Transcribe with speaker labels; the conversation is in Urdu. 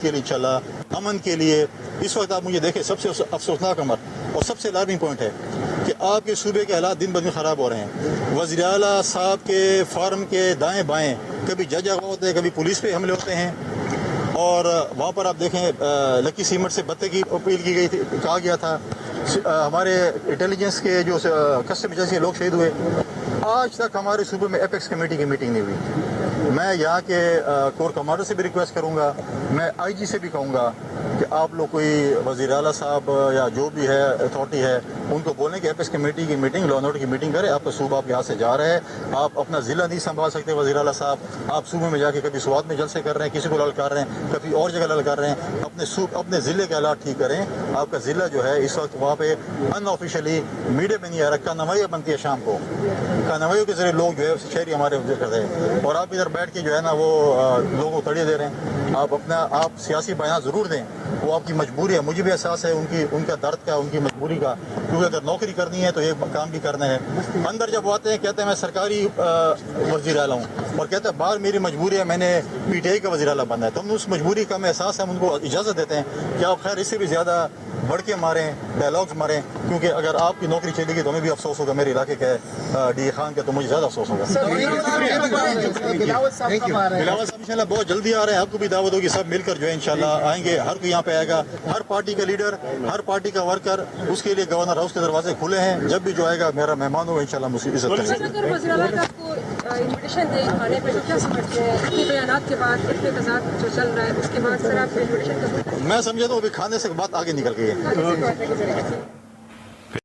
Speaker 1: کے لیے انشاءاللہ امن کے لیے اس وقت آپ مجھے دیکھیں سب سے افسوسناک امر اور سب سے الارمنگ پوائنٹ ہے کہ آپ کے صوبے کے حالات دن بدن خراب ہو رہے ہیں. وزیر اعلیٰ صاحب کے فارم کے دائیں بائیں کبھی جج اغوا ہوتے ہیں, کبھی پولیس پہ حملے ہوتے ہیں, اور وہاں پر آپ دیکھیں لکی سیمنٹ سے بتے کی اپیل کی گئی تھی, کہا گیا تھا ہمارے انٹیلیجنس کے جو کسٹم ایجنسی کے لوگ شہید ہوئے. آج تک ہمارے صوبے میں ایپیکس کمیٹی کی میٹنگ نہیں ہوئی. میں یہاں کے کور کمانڈر سے بھی ریکویسٹ کروں گا, میں آئی جی سے بھی کہوں گا کہ آپ لوگ کوئی وزیر اعلیٰ صاحب یا جو بھی ہے اتھارٹی ہے ان کو بولیں کہ ایپیکس کمیٹی کی میٹنگ, لا اینڈ آرڈر کی میٹنگ کرے. آپ کا صوبہ آپ یہاں سے جا رہے ہیں, آپ اپنا ضلع نہیں سنبھال سکتے وزیر اعلیٰ صاحب. آپ صوبے میں جا کے کبھی سوات میں جلسے کر رہے ہیں, کسی کو للکار رہے ہیں, کبھی اور جگہ للکار رہے ہیں. اپنے ضلع کے حالات ٹھیک کریں. آپ کا ضلع جو ہے اس وقت وہاں پہ ان آفیشیلی میڈیا میں نہیں آ رہا, کانوائیاں بنتی ہے شام کو, کانوائیوں کے ذریعے لوگ جو ہے شہری ہمارے کرتے ہیں, اور آپ ادھر بیٹھ کے جو ہے نا وہ لوگوں کو تڑیے دے رہے ہیں. آپ سیاسی بیان ضرور دیں, وہ آپ کی مجبوری ہے. مجھے بھی احساس ہے ان کا درد کا, ان کی مجبوری کا, کیونکہ اگر نوکری کرنی ہے تو یہ کام بھی کرنا ہے. اندر جب آتے ہیں کہتے ہیں میں سرکاری وزیر اعلیٰ ہوں, اور کہتے ہیں باہر میری مجبوری ہے, میں نے پی ٹی آئی کا وزیر اعلیٰ بننا ہے. تو ہم اس مجبوری کا ہمیں احساس ہے, ہم ان کو اجازت دیتے ہیں کہ آپ خیر اس سے بھی زیادہ بڑھ کے ماریں, ڈائلاگز ماریں, کیونکہ اگر آپ کی نوکری چلے گی تو ہمیں بھی افسوس ہوگا. میرے علاقے کا ڈی اے خان کا تو مجھے زیادہ افسوس ہوگا.
Speaker 2: بلاول صاحب
Speaker 1: انشاءاللہ بہت جلدی آ رہے ہیں, آپ کو بھی دعوت ہوگی, سب مل کر جو ہے انشاءاللہ آئیں گے. ہر کوئی یہاں پہ آئے گا, ہر پارٹی کا لیڈر, ہر پارٹی کا ورکر, اس کے لیے گورنر ہاؤس کے دروازے کھلے ہیں. جب بھی جو آئے گا میرا مہمان ہوگا انشاءاللہ, ہم اس کی عزت کریں گے.
Speaker 3: اگر وزیر اعلیٰ کا آپ کو انویٹیشن دیں کھانے پہ تو کیا سمجھتے ہیں اتنے بیانات کے بعد, اتنے تضاد جو چل رہا ہے اس کے بعد سر آپ انویٹیشن کا
Speaker 1: میں سمجھتا ہوں ابھی کھانے سے بات آگے نکل گئی ہے.